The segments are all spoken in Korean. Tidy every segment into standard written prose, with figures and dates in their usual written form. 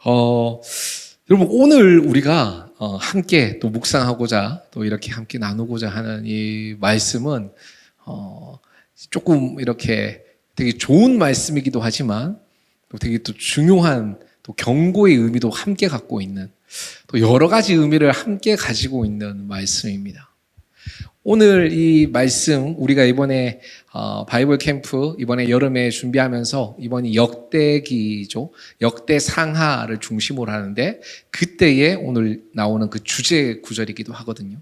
어, 여러분 오늘 우리가 함께 또 묵상하고자 또 이렇게 함께 나누고자 하는 이 말씀은 조금 이렇게 되게 좋은 말씀이기도 하지만 또 되게 또 중요한 또 경고의 의미도 함께 갖고 있는 또 여러 가지 의미를 함께 가지고 있는 말씀입니다. 오늘 이 말씀 우리가 이번에 바이블 캠프 이번에 여름에 준비하면서 이번이 역대기죠. 역대상하를 중심으로 하는데 그때에 오늘 나오는 그 주제 구절이기도 하거든요.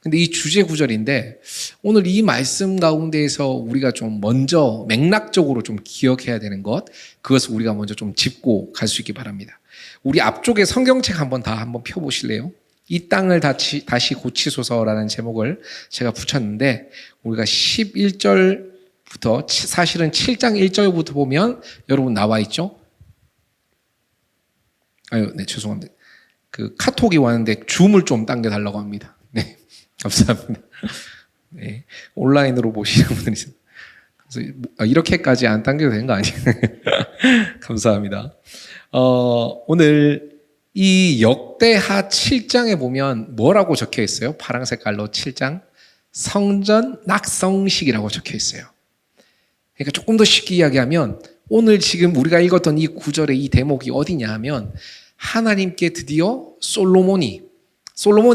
근데 이 주제 구절인데 오늘 이 말씀 가운데에서 우리가 좀 먼저 맥락적으로 좀 기억해야 되는 것, 그것을 우리가 먼저 좀 짚고 갈 수 있기 바랍니다. 우리 앞쪽에 성경책 한번 펴보실래요? 이 땅을 다시 고치소서라는 제목을 제가 붙였는데 우리가 11절부터 사실은 7장 1절부터 보면 여러분 나와 있죠? 네, 죄송합니다. 그 카톡이 왔는데 줌을 좀 당겨달라고 합니다. 네, 감사합니다. 네, 온라인으로 보시는 분들이 있어요. 그래서 이렇게까지 안 당겨도 되는 거 아니에요? 감사합니다. 오늘 이 역대하 7장에 보면 뭐라고 적혀 있어요? 파란 색깔로 7장 성전 낙성식이라고 적혀 있어요. 그러니까 조금 더 쉽게 이야기하면 오늘 지금 우리가 읽었던 이 구절의 이 대목이 어디냐 하면 하나님께 드디어 솔로몬의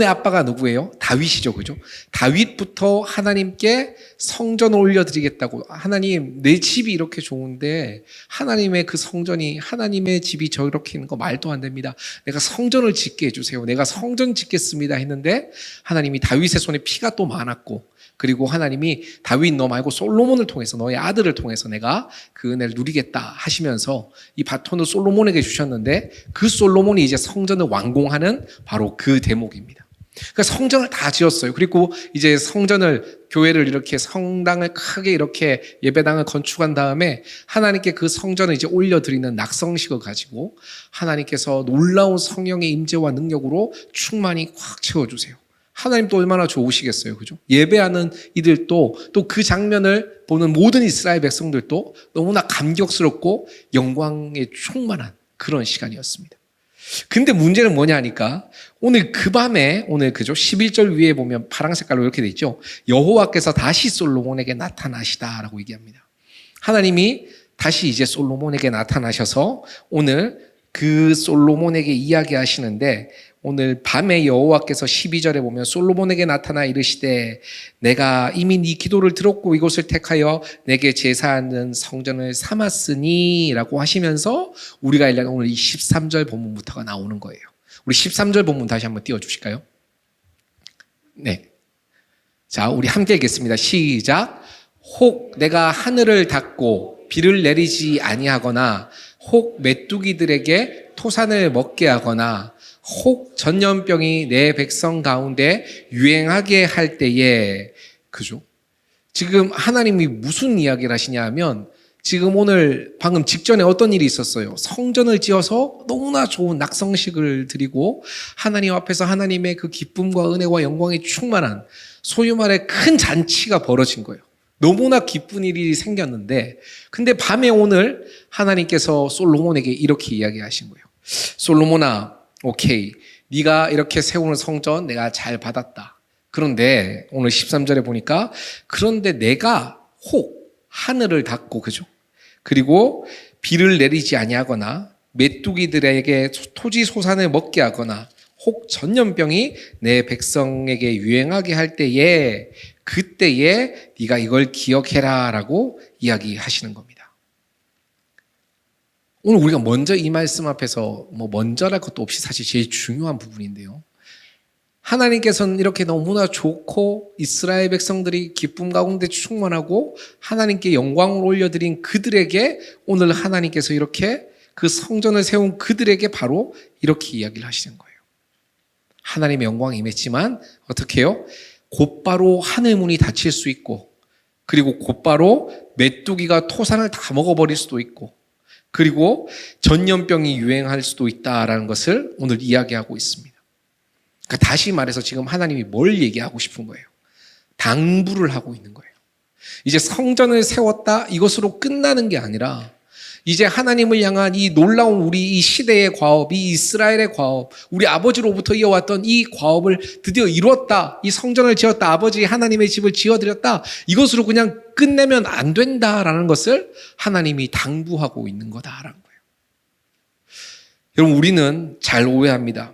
아빠가 누구예요? 다윗이죠, 그죠? 다윗부터 하나님께 성전을 올려드리겠다고. 하나님, 내 집이 이렇게 좋은데 하나님의 그 성전이, 하나님의 집이 저렇게 있는 거 말도 안 됩니다. 내가 성전을 짓게 해주세요. 내가 성전 짓겠습니다 했는데 하나님이 다윗의 손에 피가 또 많았고, 그리고 하나님이 다윗 너 말고 솔로몬을 통해서, 너의 아들을 통해서 내가 그 은혜를 누리겠다 하시면서 이 바톤을 솔로몬에게 주셨는데 그 솔로몬이 이제 성전을 완공하는 바로 그 대목입니다. 그러니까 성전을 다 지었어요. 그리고 이제 교회를 이렇게 성당을 크게 이렇게 예배당을 건축한 다음에 하나님께 그 성전을 이제 올려드리는 낙성식을 가지고 하나님께서 놀라운 성령의 임재와 능력으로 충만히 꽉 채워주세요. 하나님도 얼마나 좋으시겠어요, 그죠? 예배하는 이들도 또 그 장면을 보는 모든 이스라엘 백성들도 너무나 감격스럽고 영광에 충만한 그런 시간이었습니다. 근데 문제는 뭐냐 하니까 오늘 그 밤에 그죠? 11절 위에 보면 파란 색깔로 이렇게 돼 있죠. 여호와께서 다시 솔로몬에게 나타나시다라고 얘기합니다. 하나님이 다시 이제 솔로몬에게 나타나셔서 오늘 그 솔로몬에게 이야기하시는데 오늘 밤에 여호와께서 12절에 보면 솔로몬에게 나타나 이르시되 내가 이미 네 기도를 들었고 이곳을 택하여 내게 제사하는 성전을 삼았으니 라고 하시면서 우리가 읽는 오늘 이 13절 본문부터가 나오는 거예요. 우리 13절 본문 다시 한번 띄워주실까요? 네. 자, 우리 함께 읽겠습니다. 시작. 혹 내가 하늘을 닫고 비를 내리지 아니하거나 혹 메뚜기들에게 토산을 먹게 하거나 혹 전염병이 내 백성 가운데 유행하게 할 때에, 그죠? 지금 하나님이 무슨 이야기를 하시냐 하면 지금 오늘 방금 직전에 어떤 일이 있었어요? 성전을 지어서 너무나 좋은 낙성식을 드리고 하나님 앞에서 하나님의 그 기쁨과 은혜와 영광이 충만한 소위 말해 큰 잔치가 벌어진 거예요. 너무나 기쁜 일이 생겼는데 근데 밤에 오늘 하나님께서 솔로몬에게 이렇게 이야기하신 거예요. 솔로몬아, 오케이, 네가 이렇게 세우는 성전 내가 잘 받았다. 그런데 오늘 13절에 보니까 그런데 내가 혹 하늘을 닫고, 그죠? 그리고 비를 내리지 아니하거나 메뚜기들에게 토지 소산을 먹게 하거나 혹 전염병이 내 백성에게 유행하게 할 때에 그때에 네가 이걸 기억해라 라고 이야기하시는 겁니다. 오늘 우리가 먼저 이 말씀 앞에서 먼저랄 것도 없이 사실 제일 중요한 부분인데요. 하나님께서는 이렇게 너무나 좋고 이스라엘 백성들이 기쁨 가운데 충만하고 하나님께 영광을 올려드린 그들에게 오늘 하나님께서 이렇게 그 성전을 세운 그들에게 바로 이렇게 이야기를 하시는 거예요. 하나님의 영광이 임했지만 어떻게 해요? 곧바로 하늘 문이 닫힐 수 있고 그리고 곧바로 메뚜기가 토산을 다 먹어버릴 수도 있고 그리고 전염병이 유행할 수도 있다라는 것을 오늘 이야기하고 있습니다. 그러니까 다시 말해서 지금 하나님이 뭘 얘기하고 싶은 거예요? 당부를 하고 있는 거예요. 이제 성전을 세웠다 이것으로 끝나는 게 아니라 이제 하나님을 향한 이 놀라운 우리 이 시대의 과업, 이 이스라엘의 과업, 우리 아버지로부터 이어왔던 이 과업을 드디어 이루었다. 이 성전을 지었다. 아버지 하나님의 집을 지어드렸다. 이것으로 그냥 끝내면 안 된다라는 것을 하나님이 당부하고 있는 거다라는 거예요. 여러분, 우리는 잘 오해합니다.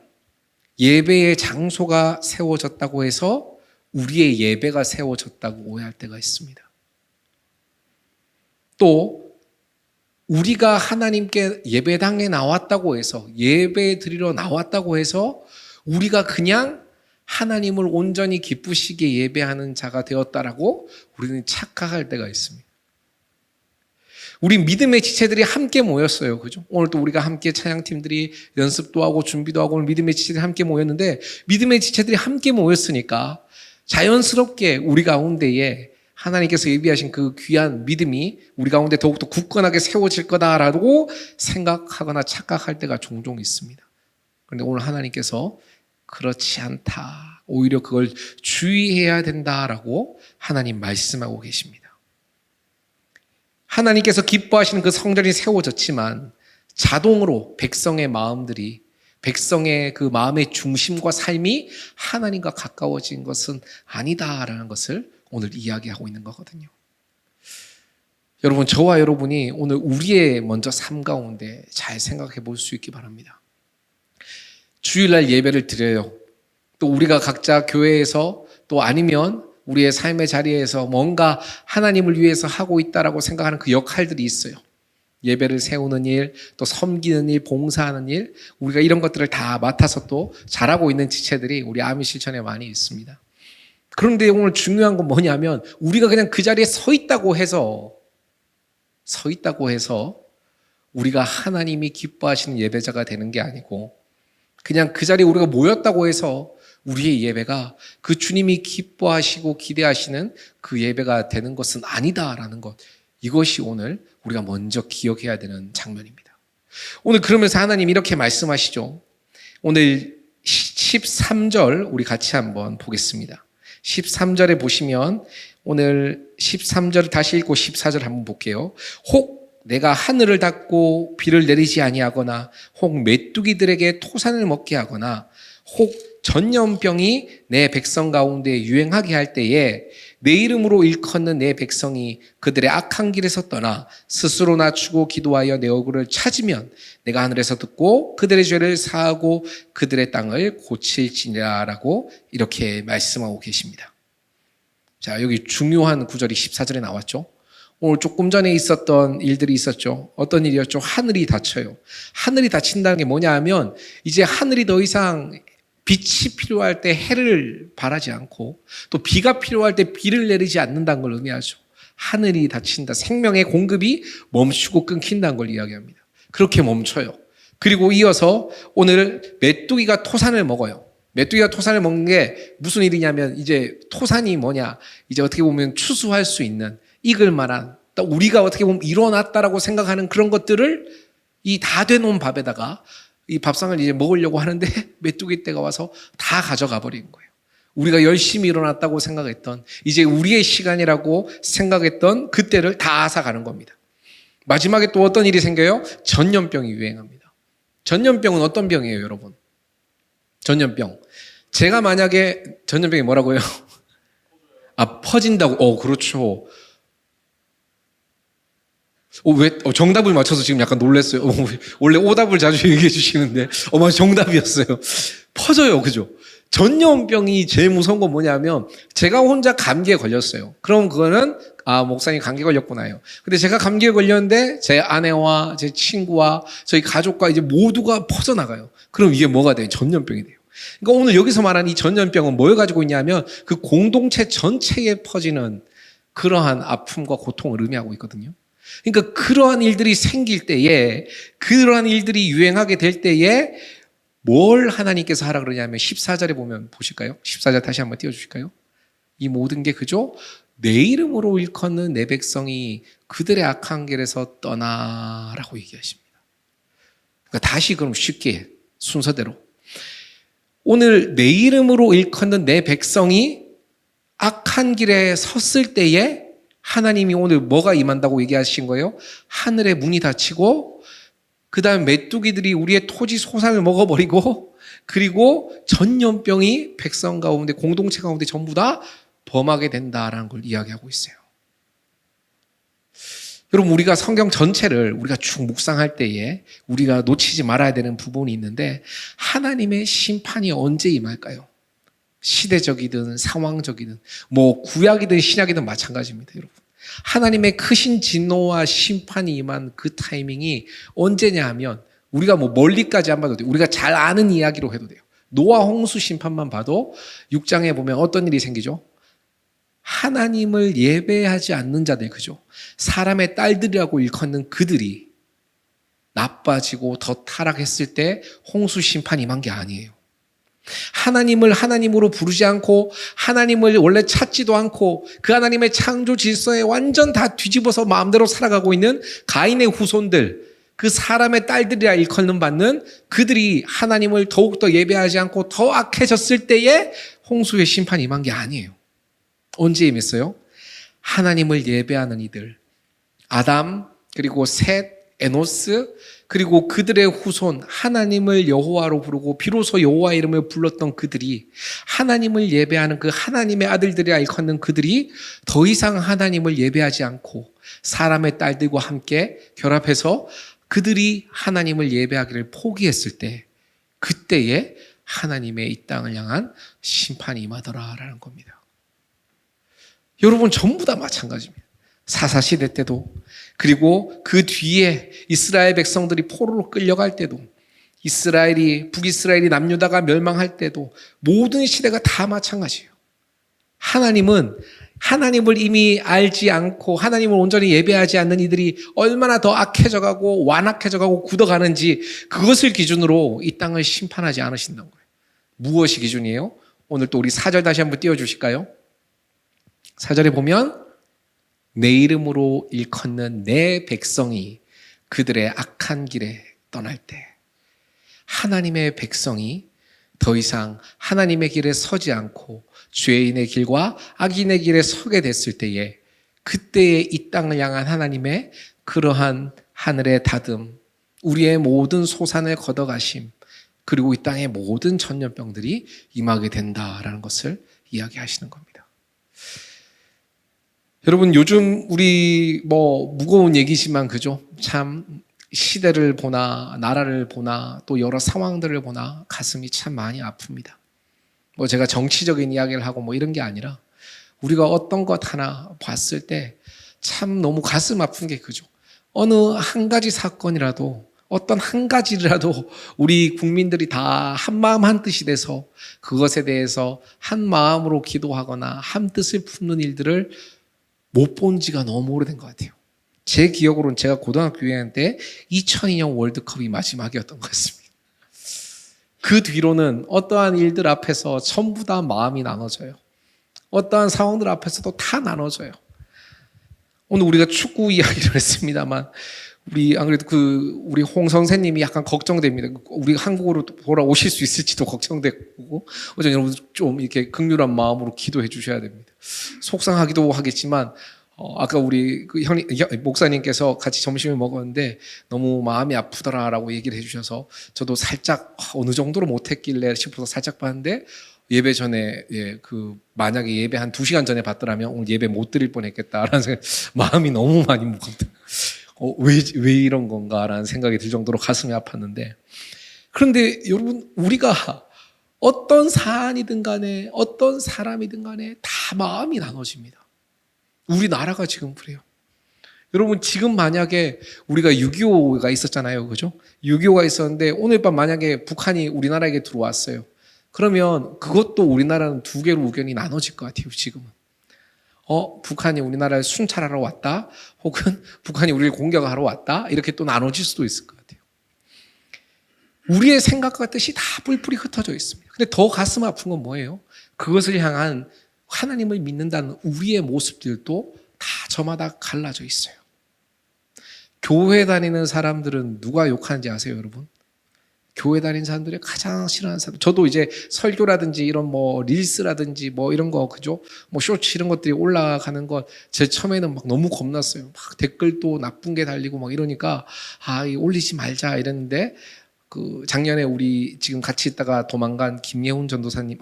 예배의 장소가 세워졌다고 해서 우리의 예배가 세워졌다고 오해할 때가 있습니다. 또 우리가 하나님께 예배당에 나왔다고 해서, 예배 드리러 나왔다고 해서 우리가 그냥 하나님을 온전히 기쁘시게 예배하는 자가 되었다라고 우리는 착각할 때가 있습니다. 우리 믿음의 지체들이 함께 모였어요. 그죠? 오늘 또 우리가 함께 찬양팀들이 연습도 하고 준비도 하고 오늘 믿음의 지체들이 함께 모였는데, 믿음의 지체들이 함께 모였으니까 자연스럽게 우리 가운데에 하나님께서 예비하신 그 귀한 믿음이 우리 가운데 더욱더 굳건하게 세워질 거다라고 생각하거나 착각할 때가 종종 있습니다. 그런데 오늘 하나님께서 그렇지 않다, 오히려 그걸 주의해야 된다라고 하나님 말씀하고 계십니다. 하나님께서 기뻐하시는 그 성전이 세워졌지만 자동으로 백성의 마음들이, 백성의 그 마음의 중심과 삶이 하나님과 가까워진 것은 아니다라는 것을 오늘 이야기하고 있는 거거든요. 여러분, 저와 여러분이 오늘 우리의 먼저 삶 가운데 잘 생각해 볼 수 있기 바랍니다. 주일날 예배를 드려요. 또 우리가 각자 교회에서 또 아니면 우리의 삶의 자리에서 뭔가 하나님을 위해서 하고 있다라고 생각하는 그 역할들이 있어요. 예배를 세우는 일, 또 섬기는 일, 봉사하는 일, 우리가 이런 것들을 다 맡아서 또 잘하고 있는 지체들이 우리 아미 실천에 많이 있습니다. 그런데 오늘 중요한 건 뭐냐면, 우리가 그냥 그 자리에 서 있다고 해서 우리가 하나님이 기뻐하시는 예배자가 되는 게 아니고, 그냥 그 자리에 우리가 모였다고 해서 우리의 예배가 그 주님이 기뻐하시고 기대하시는 그 예배가 되는 것은 아니다라는 것, 이것이 오늘 우리가 먼저 기억해야 되는 장면입니다. 오늘 그러면서 하나님 이렇게 말씀하시죠. 오늘 13절 우리 같이 한번 보겠습니다. 13절에 보시면, 오늘 13절을 다시 읽고 14절 한번 볼게요. 혹 내가 하늘을 닫고 비를 내리지 아니하거나, 혹 메뚜기들에게 토산을 먹게 하거나, 혹 전염병이 내 백성 가운데 유행하게 할 때에 내 이름으로 일컫는 내 백성이 그들의 악한 길에서 떠나 스스로 낮추고 기도하여 내 얼굴을 찾으면 내가 하늘에서 듣고 그들의 죄를 사하고 그들의 땅을 고칠지니라라고 이렇게 말씀하고 계십니다. 자, 여기 중요한 구절이 14절에 나왔죠. 오늘 조금 전에 있었던 일들이 있었죠. 어떤 일이었죠? 하늘이 닫혀요. 하늘이 닫힌다는 게 뭐냐 하면, 이제 하늘이 더 이상 빛이 필요할 때 해를 발하지 않고, 또 비가 필요할 때 비를 내리지 않는다는 걸 의미하죠. 하늘이 닫힌다. 생명의 공급이 멈추고 끊긴다는 걸 이야기합니다. 그렇게 멈춰요. 그리고 이어서 오늘 메뚜기가 토산을 먹어요. 메뚜기가 토산을 먹는 게 무슨 일이냐면, 이제 토산이 뭐냐, 이제 어떻게 보면 추수할 수 있는, 익을 만한, 또 우리가 어떻게 보면 일어났다라고 생각하는 그런 것들을 이 다 돼놓은 밥에다가 이 밥상을 이제 먹으려고 하는데 메뚜기 떼가 와서 다 가져가 버린 거예요. 우리가 열심히 일어났다고 생각했던, 이제 우리의 시간이라고 생각했던 그때를 다 앗아가는 겁니다. 마지막에 또 어떤 일이 생겨요? 전염병이 유행합니다. 전염병은 어떤 병이에요, 여러분? 전염병. 제가 만약에 전염병이 뭐라고요? 퍼진다고. 그렇죠. 정답을 맞춰서 지금 약간 놀랐어요. 원래 오답을 자주 얘기해 주시는데, 정답이었어요. 퍼져요, 그죠? 전염병이 제일 무서운 건 뭐냐면, 제가 혼자 감기에 걸렸어요. 그럼 그거는, 목사님 감기 걸렸구나요. 근데 제가 감기에 걸렸는데, 제 아내와 제 친구와 저희 가족과 이제 모두가 퍼져나가요. 그럼 이게 뭐가 돼요? 전염병이 돼요. 그러니까 오늘 여기서 말하는 이 전염병은 뭘 가지고 있냐면, 그 공동체 전체에 퍼지는 그러한 아픔과 고통을 의미하고 있거든요. 그러니까 그러한 일들이 생길 때에, 그러한 일들이 유행하게 될 때에 뭘 하나님께서 하라 그러냐면, 14절에 보면 보실까요? 14절 다시 한번 띄워주실까요? 이 모든 게 그죠? 내 이름으로 일컫는 내 백성이 그들의 악한 길에서 떠나라고 얘기하십니다. 그러니까 다시 그럼 쉽게 순서대로, 오늘 내 이름으로 일컫는 내 백성이 악한 길에 섰을 때에 하나님이 오늘 뭐가 임한다고 얘기하신 거예요? 하늘의 문이 닫히고 그 다음에 메뚜기들이 우리의 토지 소산을 먹어버리고 그리고 전염병이 백성 가운데 공동체 가운데 전부 다 범하게 된다라는 걸 이야기하고 있어요. 여러분 우리가 성경 전체를 우리가 쭉 묵상할 때에 우리가 놓치지 말아야 되는 부분이 있는데 하나님의 심판이 언제 임할까요? 시대적이든 상황적이든 뭐 구약이든 신약이든 마찬가지입니다. 여러분 하나님의 크신 진노와 심판이 임한 그 타이밍이 언제냐 하면 우리가 뭐 멀리까지 안 봐도 돼요. 우리가 잘 아는 이야기로 해도 돼요. 노아 홍수 심판만 봐도 6장에 보면 어떤 일이 생기죠? 하나님을 예배하지 않는 자들, 그죠? 사람의 딸들이라고 일컫는 그들이 나빠지고 더 타락했을 때 홍수 심판이 임한 게 아니에요. 하나님을 하나님으로 부르지 않고 하나님을 원래 찾지도 않고 그 하나님의 창조 질서에 완전 다 뒤집어서 마음대로 살아가고 있는 가인의 후손들, 그 사람의 딸들이라 일컫는 받는 그들이 하나님을 더욱더 예배하지 않고 더 악해졌을 때에 홍수의 심판이 임한 게 아니에요. 언제 임했어요? 하나님을 예배하는 이들, 아담, 그리고 셋, 에노스, 그리고 그들의 후손, 하나님을 여호와로 부르고 비로소 여호와 이름을 불렀던 그들이 하나님을 예배하는 그 하나님의 아들들이라 일컫는 그들이 더 이상 하나님을 예배하지 않고 사람의 딸들과 함께 결합해서 그들이 하나님을 예배하기를 포기했을 때 그때에 하나님의 이 땅을 향한 심판이 임하더라라는 겁니다. 여러분 전부 다 마찬가지입니다. 사사시대 때도 그리고 그 뒤에 이스라엘 백성들이 포로로 끌려갈 때도 북이스라엘이 남유다가 멸망할 때도 모든 시대가 다 마찬가지예요. 하나님은 하나님을 이미 알지 않고 하나님을 온전히 예배하지 않는 이들이 얼마나 더 악해져가고 완악해져가고 굳어가는지 그것을 기준으로 이 땅을 심판하지 않으신다는 거예요. 무엇이 기준이에요? 오늘 또 우리 4절 다시 한번 띄워주실까요? 4절에 보면 내 이름으로 일컫는 내 백성이 그들의 악한 길에 떠날 때 하나님의 백성이 더 이상 하나님의 길에 서지 않고 죄인의 길과 악인의 길에 서게 됐을 때에 그때에 이 땅을 향한 하나님의 그러한 하늘의 다듬, 우리의 모든 소산을 걷어가심, 그리고 이 땅의 모든 전염병들이 임하게 된다라는 것을 이야기하시는 겁니다. 여러분 요즘 우리 무거운 얘기지만 그죠? 참 시대를 보나 나라를 보나 또 여러 상황들을 보나 가슴이 참 많이 아픕니다. 제가 정치적인 이야기를 하고 이런 게 아니라 우리가 어떤 것 하나 봤을 때 참 너무 가슴 아픈 게 그죠? 어느 한 가지 사건이라도 어떤 한 가지라도 우리 국민들이 다 한마음 한뜻이 돼서 그것에 대해서 한 마음으로 기도하거나 한 뜻을 품는 일들을 못 본 지가 너무 오래된 것 같아요. 제 기억으로는 제가 고등학교 2학년 때 2002년 월드컵이 마지막이었던 것 같습니다. 그 뒤로는 어떠한 일들 앞에서 전부 다 마음이 나눠져요. 어떠한 상황들 앞에서도 다 나눠져요. 오늘 우리가 축구 이야기를 했습니다만 안 그래도 우리 홍 선생님이 약간 걱정됩니다. 우리 한국으로 돌아오실 수 있을지도 걱정되고, 어제 여러분 좀 이렇게 극률한 마음으로 기도해 주셔야 됩니다. 속상하기도 하겠지만, 아까 우리 목사님께서 같이 점심을 먹었는데 너무 마음이 아프더라라고 얘기를 해주셔서 저도 살짝 어느 정도로 못했길래 싶어서 살짝 봤는데 예배 전에 만약에 예배 한 2시간 전에 봤더라면 오늘 예배 못 드릴 뻔했겠다라는 생각, 마음이 너무 많이 무겁다. 왜 이런 건가라는 생각이 들 정도로 가슴이 아팠는데, 그런데 여러분 우리가 어떤 사안이든 간에 어떤 사람이든 간에 다 마음이 나눠집니다. 우리나라가 지금 그래요. 여러분 지금 만약에 우리가 6.25가 있었잖아요, 그죠? 6.25가 있었는데 오늘 밤 만약에 북한이 우리나라에게 들어왔어요. 그러면 그것도 우리나라는 두 개로 의견이 나눠질 것 같아요. 지금은 북한이 우리나라를 순찰하러 왔다, 혹은 북한이 우리를 공격하러 왔다, 이렇게 또 나눠질 수도 있을 것 같아요. 우리의 생각과 뜻이 다 뿔뿔이 흩어져 있습니다. 근데 더 가슴 아픈 건 뭐예요? 그것을 향한 하나님을 믿는다는 우리의 모습들도 다 저마다 갈라져 있어요. 교회 다니는 사람들은 누가 욕하는지 아세요, 여러분? 교회 다니는 사람들이 가장 싫어하는 사람. 저도 이제 설교라든지 이런 뭐 릴스라든지 뭐 이런 거 그죠? 뭐 쇼츠 이런 것들이 올라가는 것 제 처음에는 막 너무 겁났어요. 막 댓글도 나쁜 게 달리고 막 이러니까 이거 올리지 말자 이랬는데 그 작년에 우리 지금 같이 있다가 도망간 김예훈 전도사님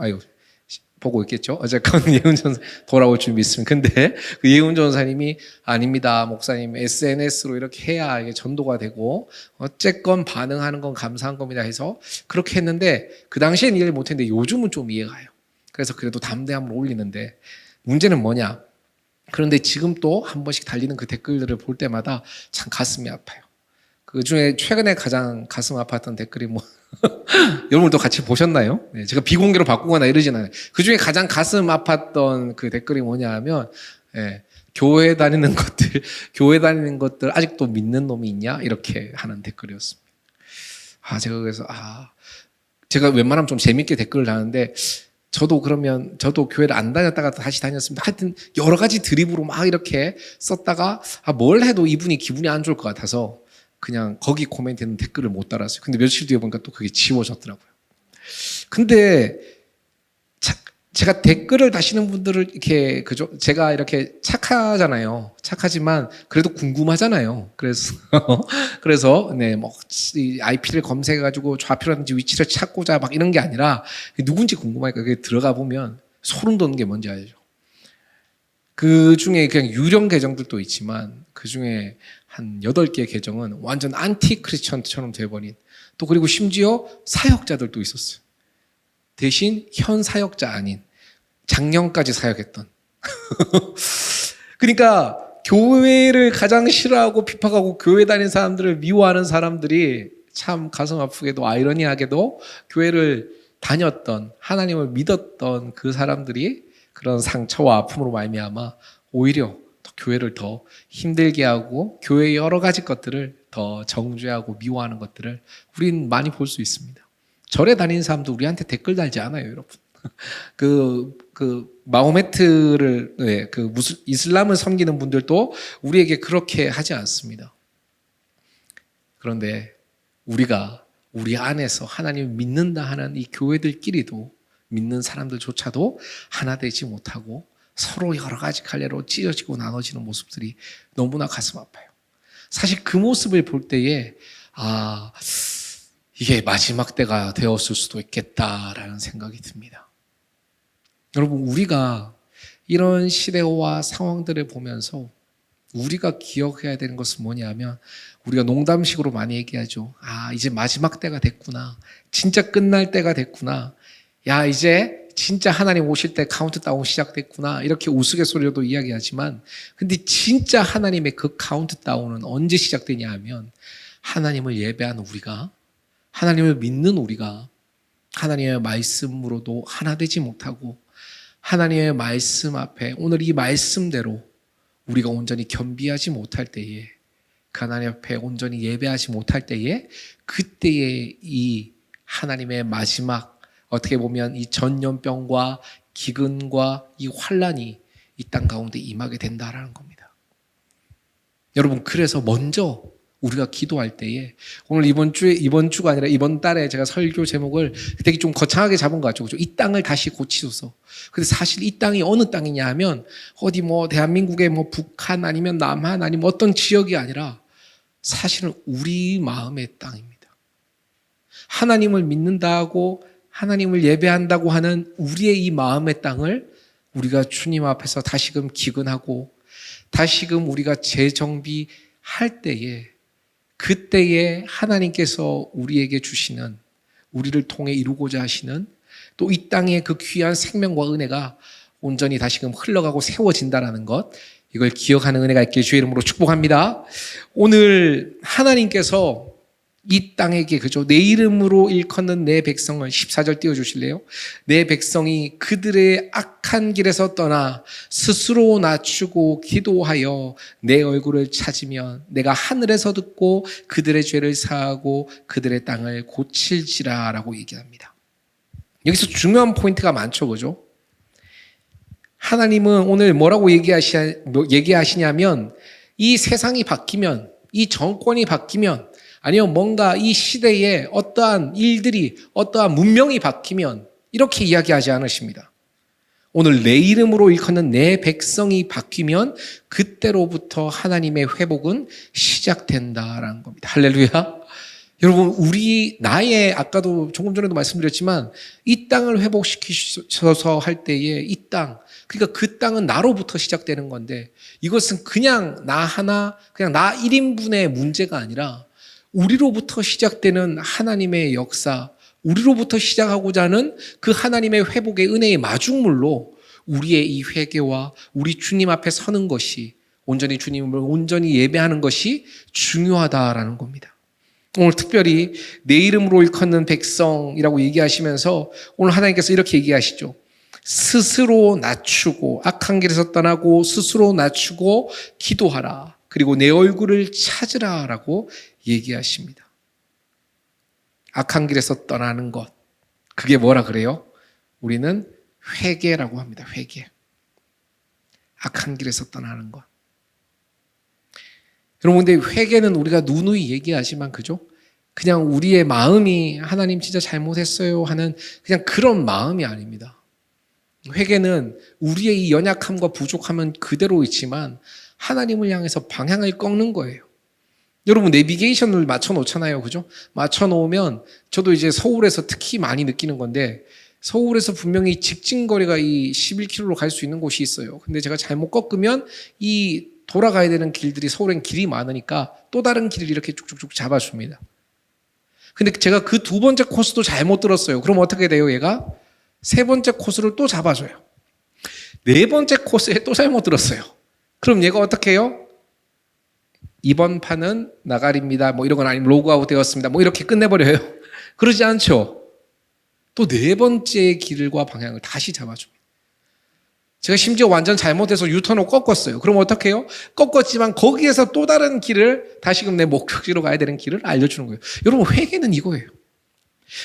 보고 있겠죠? 어쨌건 예훈 전사 돌아올 줄 믿습니다. 근데 그 예훈 전사님이 아닙니다. 목사님 SNS로 이렇게 해야 이게 전도가 되고 어쨌건 반응하는 건 감사한 겁니다 해서 그렇게 했는데 그 당시엔 이해를 못했는데 요즘은 좀 이해가 가요. 그래서 그래도 담대함으로 올리는데 문제는 뭐냐? 그런데 지금 또 한 번씩 달리는 그 댓글들을 볼 때마다 참 가슴이 아파요. 그 중에 최근에 가장 가슴 아팠던 댓글이 뭐 여러분도 같이 보셨나요? 네, 제가 비공개로 바꾸거나 이러진 않아요. 그 중에 가장 가슴 아팠던 그 댓글이 뭐냐 하면 교회 다니는 것들 아직도 믿는 놈이 있냐? 이렇게 하는 댓글이었습니다. 제가 그래서 제가 웬만하면 좀 재밌게 댓글을 다는데 저도 교회를 안 다녔다가 다시 다녔습니다. 하여튼 여러 가지 드립으로 막 이렇게 썼다가 뭘 해도 이분이 기분이 안 좋을 것 같아서 그냥 거기 코멘트에는 댓글을 못 달았어요. 근데 며칠 뒤에 보니까 또 그게 지워졌더라고요. 근데 제가 댓글을 다시는 분들을 이렇게 그죠? 제가 이렇게 착하잖아요. 착하지만 그래도 궁금하잖아요. 그래서 뭐 IP를 검색해가지고 좌표라든지 위치를 찾고자 막 이런 게 아니라 누군지 궁금하니까 그게 들어가 보면 소름 돋는 게 뭔지 알죠? 그 중에 그냥 유령 계정들도 있지만 그 중에 한 8개 계정은 완전 안티 크리스천처럼 돼버린 또 그리고 심지어 사역자들도 있었어요. 대신 현 사역자 아닌 작년까지 사역했던 그러니까 교회를 가장 싫어하고 비판하고 교회 다니는 사람들을 미워하는 사람들이 참 가슴 아프게도 아이러니하게도 교회를 다녔던 하나님을 믿었던 그 사람들이 그런 상처와 아픔으로 말미암아 오히려 더 교회를 더 힘들게 하고 교회의 여러 가지 것들을 더 정죄하고 미워하는 것들을 우린 많이 볼 수 있습니다. 절에 다니는 사람도 우리한테 댓글 달지 않아요, 여러분. 마호메트를 이슬람을 섬기는 분들도 우리에게 그렇게 하지 않습니다. 그런데 우리가 우리 안에서 하나님을 믿는다 하는 이 교회들끼리도 믿는 사람들조차도 하나 되지 못하고 서로 여러 가지 갈래로 찢어지고 나눠지는 모습들이 너무나 가슴 아파요. 사실 그 모습을 볼 때에 이게 마지막 때가 되었을 수도 있겠다라는 생각이 듭니다. 여러분, 우리가 이런 시대와 상황들을 보면서 우리가 기억해야 되는 것은 뭐냐면 우리가 농담식으로 많이 얘기하죠. 이제 마지막 때가 됐구나. 진짜 끝날 때가 됐구나. 야, 이제 진짜 하나님 오실 때 카운트다운 시작됐구나. 이렇게 우스갯소리로도 이야기하지만 근데 진짜 하나님의 그 카운트다운은 언제 시작되냐 하면 하나님을 예배하는 우리가 하나님을 믿는 우리가 하나님의 말씀으로도 하나 되지 못하고 하나님의 말씀 앞에 오늘 이 말씀대로 우리가 온전히 겸비하지 못할 때에 그 하나님 앞에 온전히 예배하지 못할 때에 그때에 이 하나님의 마지막 어떻게 보면 이 전염병과 기근과 이 환란이 이 땅 가운데 임하게 된다라는 겁니다. 여러분, 그래서 먼저 우리가 기도할 때에 오늘 이번 주가 아니라 이번 달에 제가 설교 제목을 되게 좀 거창하게 잡은 것 같죠. 그죠? 이 땅을 다시 고치소서. 근데 사실 이 땅이 어느 땅이냐 하면 어디 대한민국의 북한 아니면 남한 아니면 어떤 지역이 아니라 사실은 우리 마음의 땅입니다. 하나님을 믿는다고 하나님을 예배한다고 하는 우리의 이 마음의 땅을 우리가 주님 앞에서 다시금 기근하고 다시금 우리가 재정비할 때에 그때에 하나님께서 우리에게 주시는 우리를 통해 이루고자 하시는 또 이 땅의 그 귀한 생명과 은혜가 온전히 다시금 흘러가고 세워진다는 것 이걸 기억하는 은혜가 있기를 주의 이름으로 축복합니다. 오늘 하나님께서 이 땅에게 그죠? 내 이름으로 일컫는 내 백성을 14절 띄워주실래요? 내 백성이 그들의 악한 길에서 떠나 스스로 낮추고 기도하여 내 얼굴을 찾으면 내가 하늘에서 듣고 그들의 죄를 사하고 그들의 땅을 고칠지라 라고 얘기합니다. 여기서 중요한 포인트가 많죠, 그죠? 하나님은 오늘 뭐라고 얘기하시냐면 이 세상이 바뀌면 이 정권이 바뀌면 아니면 뭔가 이 시대에 어떠한 일들이, 어떠한 문명이 바뀌면 이렇게 이야기하지 않으십니다. 오늘 내 이름으로 일컫는 내 백성이 바뀌면 그때로부터 하나님의 회복은 시작된다라는 겁니다. 할렐루야. 여러분, 나의 아까도 조금 전에도 말씀드렸지만 이 땅을 회복시키셔서 할 때에 이 땅, 그러니까 그 땅은 나로부터 시작되는 건데 이것은 그냥 나 하나, 그냥 나 1인분의 문제가 아니라 우리로부터 시작되는 하나님의 역사, 우리로부터 시작하고자 하는 그 하나님의 회복의 은혜의 마중물로 우리의 이 회개와 우리 주님 앞에 서는 것이 온전히 주님을 온전히 예배하는 것이 중요하다라는 겁니다. 오늘 특별히 내 이름으로 일컫는 백성이라고 얘기하시면서 오늘 하나님께서 이렇게 얘기하시죠. 스스로 낮추고 악한 길에서 떠나고 스스로 낮추고 기도하라. 그리고 내 얼굴을 찾으라 라고 얘기하십니다. 악한 길에서 떠나는 것. 그게 뭐라 그래요? 우리는 회개라고 합니다. 회개. 악한 길에서 떠나는 것. 여러분, 근데 회개는 우리가 누누이 얘기하지만 그죠? 그냥 우리의 마음이 하나님 진짜 잘못했어요 하는 그냥 그런 마음이 아닙니다. 회개는 우리의 이 연약함과 부족함은 그대로 있지만 하나님을 향해서 방향을 꺾는 거예요. 여러분, 내비게이션을 맞춰놓잖아요. 그죠? 맞춰놓으면 저도 이제 서울에서 특히 많이 느끼는 건데 서울에서 분명히 직진거리가 이 11km로 갈 수 있는 곳이 있어요. 근데 제가 잘못 꺾으면 이 돌아가야 되는 길들이 서울엔 길이 많으니까 또 다른 길을 이렇게 쭉쭉쭉 잡아줍니다. 근데 제가 그 두 번째 코스도 잘못 들었어요. 그럼 어떻게 돼요, 얘가? 세 번째 코스를 또 잡아줘요. 네 번째 코스에 또 잘못 들었어요. 그럼 얘가 어떻게 해요? 이번 판은 나가리입니다. 뭐 이런 건 아니면 로그아웃 되었습니다. 뭐 이렇게 끝내버려요. 그러지 않죠. 또 네 번째 길과 방향을 다시 잡아줍니다. 제가 심지어 완전 잘못해서 유턴을 꺾었어요. 그럼 어떻게 해요? 꺾었지만 거기에서 또 다른 길을 다시금 내 목적지로 가야 되는 길을 알려주는 거예요. 여러분, 회개는 이거예요.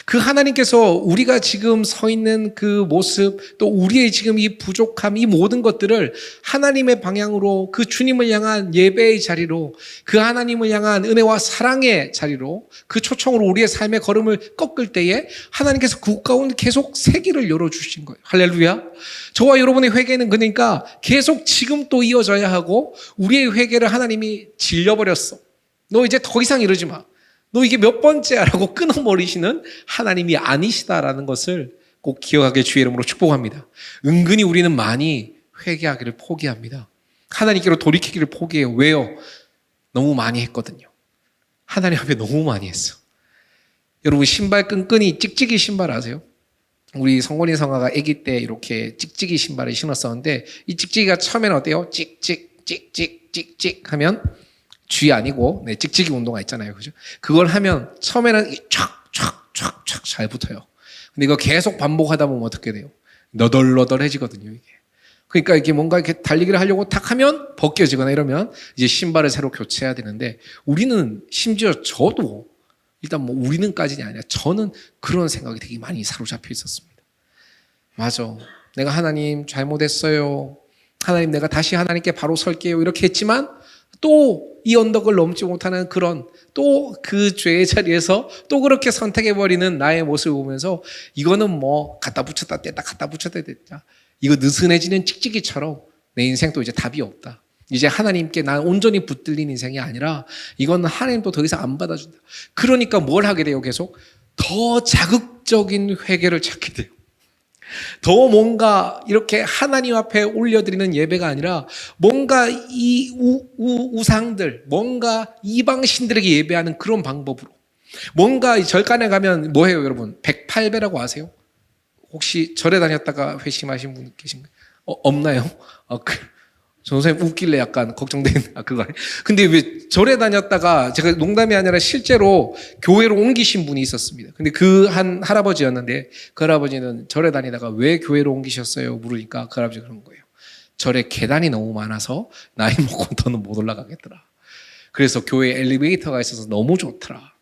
그 하나님께서 우리가 지금 서 있는 그 모습, 또 우리의 지금 이 부족함, 이 모든 것들을 하나님의 방향으로, 그 주님을 향한 예배의 자리로, 그 하나님을 향한 은혜와 사랑의 자리로, 그 초청으로 우리의 삶의 걸음을 꺾을 때에 하나님께서 그 가운데 계속 새 길을 열어주신 거예요. 할렐루야. 저와 여러분의 회개는 그러니까 계속 지금 또 이어져야 하고, 우리의 회개를 하나님이 질려버렸어. 너 이제 더 이상 이러지 마. 너 이게 몇 번째야 라고 끊어버리시는 하나님이 아니시다라는 것을 꼭 기억하게 주의 이름으로 축복합니다. 은근히 우리는 많이 회개하기를 포기합니다. 하나님께로 돌이키기를 포기해요. 왜요? 너무 많이 했거든요. 하나님 앞에 너무 많이 했어. 여러분, 신발 끈끈이 찍찍이 신발 아세요? 우리 성건이 성아가 아기 때 이렇게 찍찍이 신발을 신었었는데 이 찍찍이가 처음에는 어때요? 찍찍 찍찍 찍찍 하면 쥐 아니고 찍찍이 운동화 있잖아요. 그죠? 그걸 하면 처음에는 촥촥촥촥 잘 붙어요. 근데 이거 계속 반복하다 보면 어떻게 돼요? 너덜너덜해지거든요, 이게. 그러니까 이게 뭔가 이렇게 달리기를 하려고 탁 하면 벗겨지거나 이러면 이제 신발을 새로 교체해야 되는데 우리는 심지어 저도 일단 뭐 우리는까지는 아니라 저는 그런 생각이 되게 많이 사로잡혀 있었습니다. 맞아. 내가 하나님 잘못했어요. 하나님 내가 다시 하나님께 바로 설게요. 이렇게 했지만 또 이 언덕을 넘지 못하는 그런 또 그 죄의 자리에서 또 그렇게 선택해버리는 나의 모습을 보면서 이거는 뭐 갖다 붙였다 뗐다 갖다 붙였다 뗐다 이거 느슨해지는 찍찍이처럼 내 인생도 이제 답이 없다. 이제 하나님께 난 온전히 붙들린 인생이 아니라 이건 하나님도 더 이상 안 받아준다. 그러니까 뭘 하게 돼요? 계속 더 자극적인 회개를 찾게 돼요. 더 뭔가 이렇게 하나님 앞에 올려드리는 예배가 아니라 뭔가 이 우상들, 뭔가 이방신들에게 예배하는 그런 방법으로 뭔가 이 절간에 가면 뭐해요 여러분? 108배라고 아세요? 혹시 절에 다녔다가 회심하신 분 계신가요? 없나요? 선생님 웃길래 약간 걱정되는, 그거 아니에요. 근데 왜 절에 다녔다가 제가 농담이 아니라 실제로 교회로 옮기신 분이 있었습니다. 근데 그 한 할아버지였는데 그 할아버지는 절에 다니다가 왜 교회로 옮기셨어요? 물으니까 그 할아버지 그런 거예요. 절에 계단이 너무 많아서 나이 먹고 더는 못 올라가겠더라. 그래서 교회에 엘리베이터가 있어서 너무 좋더라.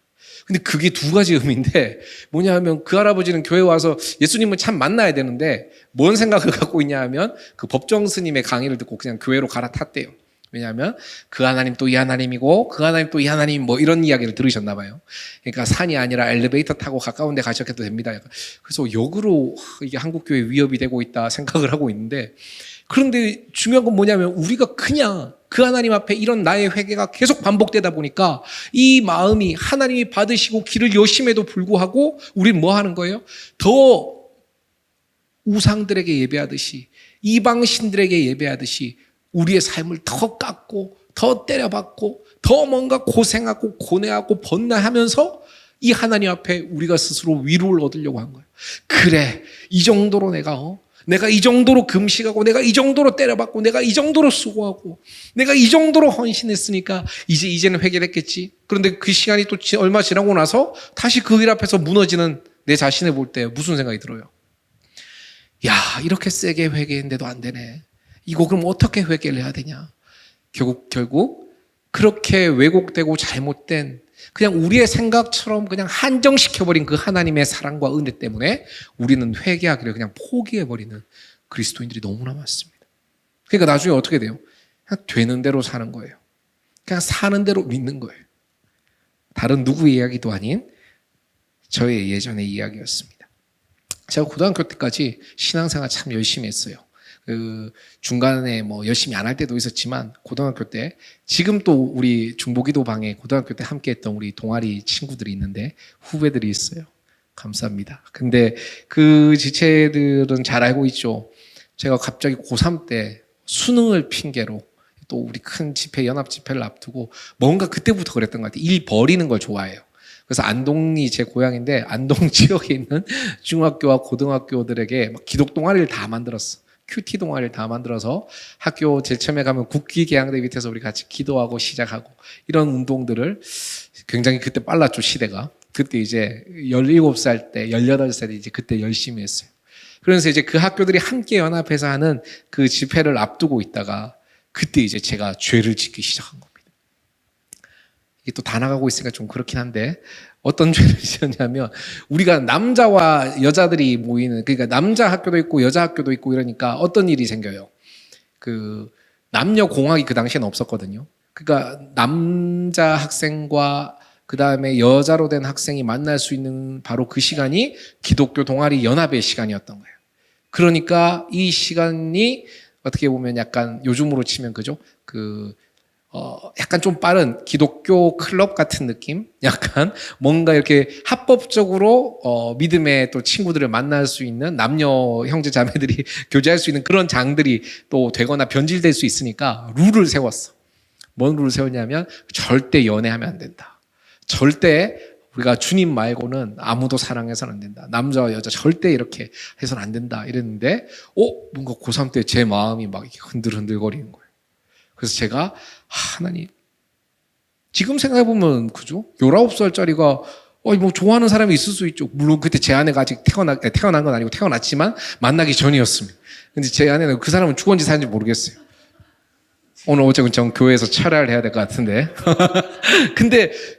근데 그게 두 가지 의미인데 뭐냐 하면 그 할아버지는 교회 와서 예수님을 참 만나야 되는데 뭔 생각을 갖고 있냐 하면 그 법정 스님의 강의를 듣고 그냥 교회로 갈아탔대요. 왜냐하면 그 하나님 또 이 하나님이고 그 하나님 또 이 하나님 뭐 이런 이야기를 들으셨나 봐요. 그러니까 산이 아니라 엘리베이터 타고 가까운 데 가셔도 됩니다. 그래서 역으로 이게 한국교회 위협이 되고 있다 생각을 하고 있는데, 그런데 중요한 건 뭐냐면 우리가 그냥 그 하나님 앞에 이런 나의 회개가 계속 반복되다 보니까 이 마음이 하나님이 받으시고 길을 여심에도 불구하고 우리는 뭐 하는 거예요? 더 우상들에게 예배하듯이, 이방신들에게 예배하듯이 우리의 삶을 더 깎고 더 때려박고 더 뭔가 고생하고 고뇌하고 번뇌하면서 이 하나님 앞에 우리가 스스로 위로를 얻으려고 한 거예요. 그래, 이 정도로 내가 이 정도로 금식하고 내가 이 정도로 때려박고 내가 이 정도로 수고하고 내가 이 정도로 헌신했으니까 이제는 회개했겠지. 그런데 그 시간이 또 얼마 지나고 나서 다시 그 일 앞에서 무너지는 내 자신을 볼 때 무슨 생각이 들어요? 야, 이렇게 세게 회개했는데도 안 되네. 이거 그럼 어떻게 회개를 해야 되냐? 결국 그렇게 왜곡되고 잘못된 그냥 우리의 생각처럼 그냥 한정시켜버린 그 하나님의 사랑과 은혜 때문에 우리는 회개하기를 그냥 포기해버리는 그리스도인들이 너무나 많습니다. 그러니까 나중에 어떻게 돼요? 그냥 되는 대로 사는 거예요. 그냥 사는 대로 믿는 거예요. 다른 누구의 이야기도 아닌 저의 예전의 이야기였습니다. 제가 고등학교 때까지 신앙생활 참 열심히 했어요. 그 중간에 뭐 열심히 안 할 때도 있었지만 고등학교 때, 지금 또 우리 중보기도 방에 고등학교 때 함께 했던 우리 동아리 친구들이 있는데 후배들이 있어요. 감사합니다. 근데 그 지체들은 잘 알고 있죠. 제가 갑자기 고3 때 수능을 핑계로 또 우리 큰 집회, 연합 집회를 앞두고 뭔가 그때부터 그랬던 것 같아요. 일 버리는 걸 좋아해요. 그래서 안동이 제 고향인데 안동 지역에 있는 중학교와 고등학교들에게 막 기독 동아리를 다 만들었어. 큐티 동아리를 다 만들어서 학교 제일 처음에 가면 국기계양대 밑에서 우리 같이 기도하고 시작하고 이런 운동들을, 굉장히 그때 빨랐죠, 시대가. 그때 이제 17살 때, 18살 때 이제 그때 열심히 했어요. 그래서 이제 그 학교들이 함께 연합해서 하는 그 집회를 앞두고 있다가 그때 이제 제가 죄를 짓기 시작한 겁니다. 이게 또 다 나가고 있으니까 좀 그렇긴 한데, 어떤 죄를 지었냐면, 우리가 남자와 여자들이 모이는, 그러니까 남자 학교도 있고 여자 학교도 있고 이러니까 어떤 일이 생겨요. 그 남녀 공학이 그 당시에는 없었거든요. 그러니까 남자 학생과 그 다음에 여자로 된 학생이 만날 수 있는 바로 그 시간이 기독교 동아리 연합의 시간이었던 거예요. 그러니까 이 시간이 어떻게 보면 약간 요즘으로 치면 그죠? 약간 좀 빠른 기독교 클럽 같은 느낌? 약간 뭔가 이렇게 합법적으로 믿음의 또 친구들을 만날 수 있는, 남녀 형제 자매들이 교제할 수 있는 그런 장들이 또 되거나 변질될 수 있으니까 룰을 세웠어. 뭔 룰을 세웠냐면 절대 연애하면 안 된다. 절대 우리가 주님 말고는 아무도 사랑해서는 안 된다. 남자와 여자 절대 이렇게 해서는 안 된다. 이랬는데 뭔가 고3 때 제 마음이 막 흔들흔들거리는 거예요. 그래서 제가 하나님, 지금 생각해보면 그죠? 19살짜리가 뭐 좋아하는 사람이 있을 수 있죠. 물론 그때 제 아내가 아직 태어난 건 아니고 태어났지만 만나기 전이었습니다. 근데 제 아내는 그 사람은 죽었는지 사는지 모르겠어요. 오늘 어쨌든 전 교회에서 철회를 해야 될 것 같은데.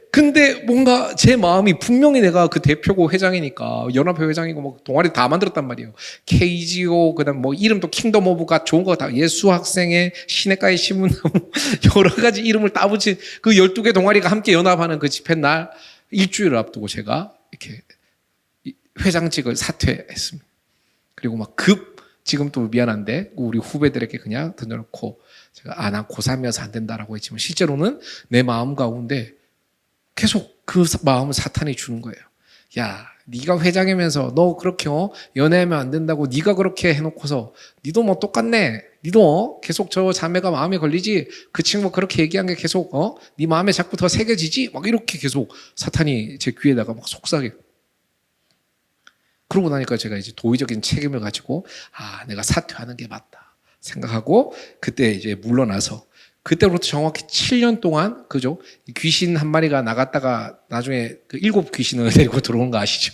근데 뭔가 제 마음이, 분명히 내가 그 대표고 회장이니까, 연합회 회장이고 뭐 동아리 다 만들었단 말이에요. KGO, 그 다음 뭐 이름도 킹덤 오브 갓, 좋은 거 다, 예수 학생회, 시냇가의 신문나무, 여러 가지 이름을 다 붙인 그 12개 동아리가 함께 연합하는 그 집회 날 일주일을 앞두고 제가 이렇게 회장직을 사퇴했습니다. 그리고 막 지금 또 미안한데 우리 후배들에게 그냥 던져놓고, 제가 난 고3이어서 안 된다라고 했지만 실제로는 내 마음 가운데 계속 그 마음을 사탄이 주는 거예요. 야, 네가 회장이면서 너 그렇게 연애하면 안 된다고 네가 그렇게 해놓고서 니도 뭐 똑같네. 니도 계속 저 자매가 마음에 걸리지. 그 친구가 그렇게 얘기한 게 계속 네 마음에 자꾸 더 새겨지지. 막 이렇게 계속 사탄이 제 귀에다가 막 속삭여. 그러고 나니까 제가 이제 도의적인 책임을 가지고 내가 사퇴하는 게 맞다 생각하고 그때 이제 물러나서, 그때부터 정확히 7년 동안, 그죠? 귀신 한 마리가 나갔다가 나중에 그 7 귀신을 데리고 들어온 거 아시죠?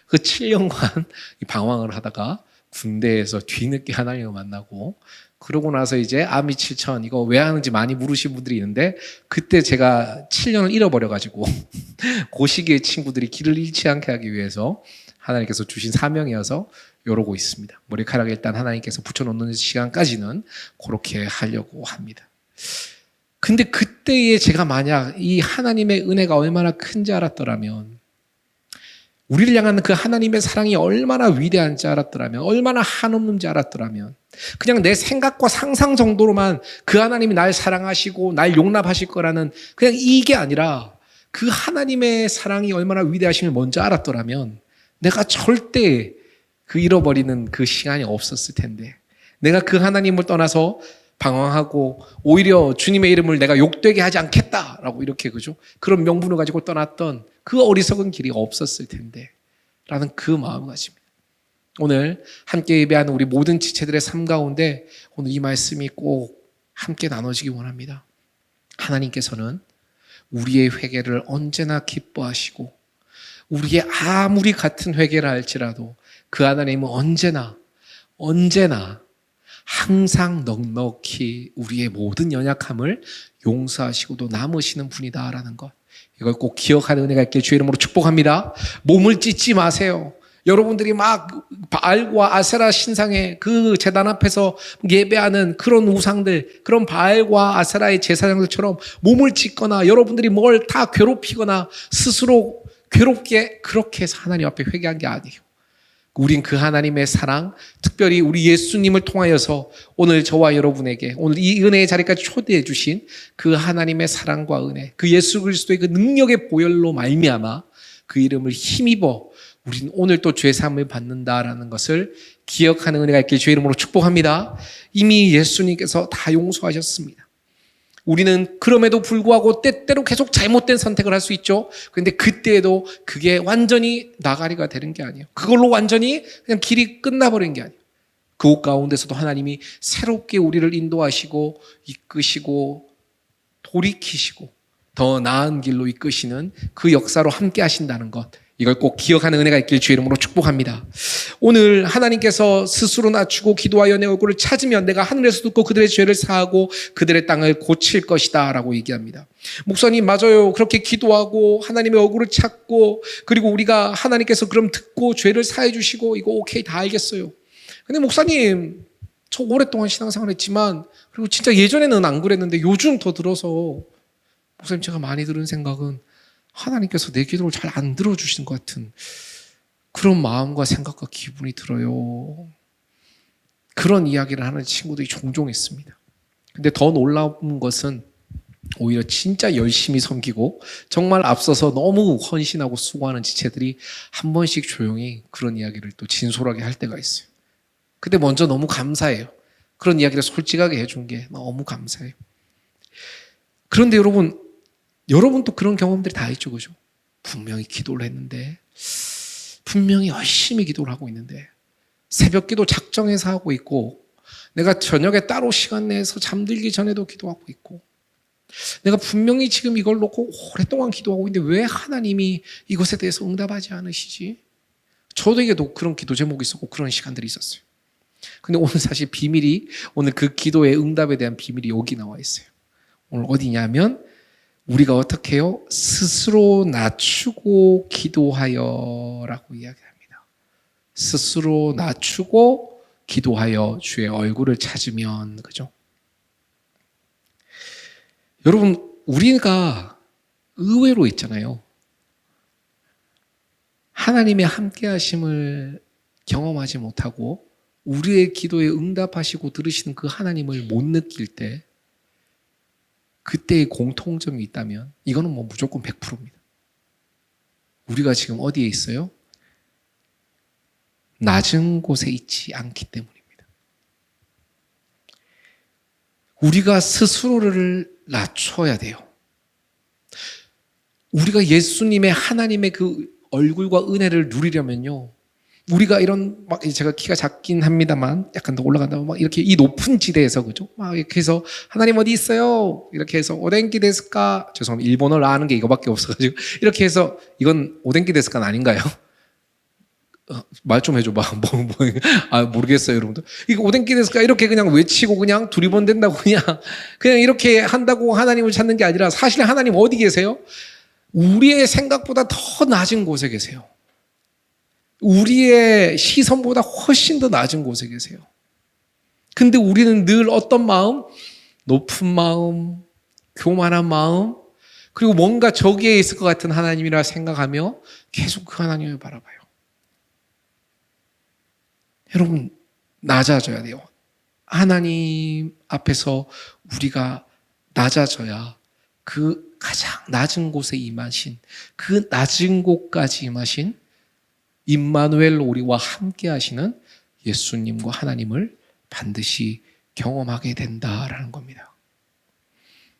그 7년간 방황을 하다가 군대에서 뒤늦게 하나님을 만나고, 그러고 나서 이제 아미 7천 이거 왜 하는지 많이 물으신 분들이 있는데, 그때 제가 7년을 잃어버려가지고 그 시기에 친구들이 길을 잃지 않게 하기 위해서 하나님께서 주신 사명이어서 이러고 있습니다. 머리카락에 일단 하나님께서 붙여놓는 시간까지는 그렇게 하려고 합니다. 근데 그때에 제가 만약 이 하나님의 은혜가 얼마나 큰지 알았더라면, 우리를 향한 그 하나님의 사랑이 얼마나 위대한지 알았더라면, 얼마나 한없는지 알았더라면, 그냥 내 생각과 상상 정도로만 그 하나님이 날 사랑하시고 날 용납하실 거라는 그냥 이게 아니라 그 하나님의 사랑이 얼마나 위대하심을 먼저 알았더라면 내가 절대 그 잃어버리는 그 시간이 없었을 텐데, 내가 그 하나님을 떠나서 방황하고 오히려 주님의 이름을 내가 욕되게 하지 않겠다라고 이렇게 그죠? 그런 명분을 가지고 떠났던 그 어리석은 길이 없었을 텐데 라는 그 마음을 가집니다. 오늘 함께 예배하는 우리 모든 지체들의 삶 가운데 오늘 이 말씀이 꼭 함께 나눠지기 원합니다. 하나님께서는 우리의 회개를 언제나 기뻐하시고 우리의 아무리 같은 회개를 할지라도 그 하나님은 언제나 항상 넉넉히 우리의 모든 연약함을 용서하시고도 남으시는 분이다라는 것, 이걸 꼭 기억하는 은혜가 있길 주의 이름으로 축복합니다. 몸을 찢지 마세요. 여러분들이 막 바알과 아세라 신상의 그 제단 앞에서 예배하는 그런 우상들, 그런 바알과 아세라의 제사장들처럼 몸을 찢거나 여러분들이 뭘 다 괴롭히거나 스스로 괴롭게 그렇게 해서 하나님 앞에 회개한 게 아니에요. 우린 그 하나님의 사랑, 특별히 우리 예수님을 통하여서 오늘 저와 여러분에게 오늘 이 은혜의 자리까지 초대해 주신 그 하나님의 사랑과 은혜, 그 예수 그리스도의 그 능력의 보혈로 말미암아 그 이름을 힘입어 우리는 오늘 또 죄사함을 받는다라는 것을 기억하는 은혜가 있길 주의 이름으로 축복합니다. 이미 예수님께서 다 용서하셨습니다. 우리는 그럼에도 불구하고 때때로 계속 잘못된 선택을 할 수 있죠. 그런데 그때에도 그게 완전히 나가리가 되는 게 아니에요. 그걸로 완전히 그냥 길이 끝나버린 게 아니에요. 그곳 가운데서도 하나님이 새롭게 우리를 인도하시고 이끄시고 돌이키시고 더 나은 길로 이끄시는 그 역사로 함께 하신다는 것, 이걸 꼭 기억하는 은혜가 있길 주의 이름으로 축복합니다. 오늘 하나님께서 스스로 낮추고 기도하여 내 얼굴을 찾으면 내가 하늘에서 듣고 그들의 죄를 사하고 그들의 땅을 고칠 것이다 라고 얘기합니다. 목사님 맞아요. 그렇게 기도하고 하나님의 얼굴을 찾고 그리고 우리가 하나님께서 그럼 듣고 죄를 사해 주시고 이거 오케이 다 알겠어요. 근데 목사님 저 오랫동안 신앙생활 했지만 그리고 진짜 예전에는 안 그랬는데 요즘 더 들어서 목사님 제가 많이 들은 생각은 하나님께서 내 기도를 잘 안 들어주시는 것 같은 그런 마음과 생각과 기분이 들어요. 그런 이야기를 하는 친구들이 종종 있습니다. 근데 더 놀라운 것은 오히려 진짜 열심히 섬기고 정말 앞서서 너무 헌신하고 수고하는 지체들이 한 번씩 조용히 그런 이야기를 또 진솔하게 할 때가 있어요. 근데 먼저 너무 감사해요. 그런 이야기를 솔직하게 해준 게 너무 감사해요. 그런데 여러분도 그런 경험들이 다 있죠, 그죠? 분명히 기도를 했는데, 분명히 열심히 기도를 하고 있는데, 새벽 기도 작정해서 하고 있고, 내가 저녁에 따로 시간 내서 잠들기 전에도 기도하고 있고, 내가 분명히 지금 이걸 놓고 오랫동안 기도하고 있는데 왜 하나님이 이것에 대해서 응답하지 않으시지? 저도 이게 그런 기도 제목이 있었고 그런 시간들이 있었어요. 근데 오늘 사실 오늘 그 기도의 응답에 대한 비밀이 여기 나와 있어요. 오늘 어디냐면, 우리가 어떻게 해요? 스스로 낮추고 기도하여 라고 이야기합니다. 스스로 낮추고 기도하여 주의 얼굴을 찾으면, 그죠? 여러분, 우리가 의외로 있잖아요. 하나님의 함께 하심을 경험하지 못하고 우리의 기도에 응답하시고 들으시는 그 하나님을 못 느낄 때 그때의 공통점이 있다면 이거는 무조건 100%입니다. 우리가 지금 어디에 있어요? 낮은 곳에 있지 않기 때문입니다. 우리가 스스로를 낮춰야 돼요. 우리가 예수님의 하나님의 그 얼굴과 은혜를 누리려면요, 우리가 이런 제가 키가 작긴 합니다만 약간 더 올라간다면 이렇게 이 높은 지대에서 그죠? 이렇게 해서 하나님 어디 있어요? 이렇게 해서 오덴키 데스까? 죄송합니다. 일본어를 아는 게 이거밖에 없어가지고 이렇게 해서 이건 오덴키 데스까는 아닌가요? 말 좀 해줘봐. 모르겠어요, 여러분들. 이거 오덴키 데스까 이렇게 그냥 외치고 그냥 두리번 된다고 그냥 이렇게 한다고 하나님을 찾는 게 아니라 사실 하나님 어디 계세요? 우리의 생각보다 더 낮은 곳에 계세요. 우리의 시선보다 훨씬 더 낮은 곳에 계세요. 근데 우리는 늘 어떤 마음? 높은 마음, 교만한 마음, 그리고 뭔가 저기에 있을 것 같은 하나님이라 생각하며 계속 그 하나님을 바라봐요. 여러분, 낮아져야 돼요. 하나님 앞에서 우리가 낮아져야 그 가장 낮은 곳에 임하신, 그 낮은 곳까지 임하신 임마누엘 우리와 함께 하시는 예수님과 하나님을 반드시 경험하게 된다라는 겁니다.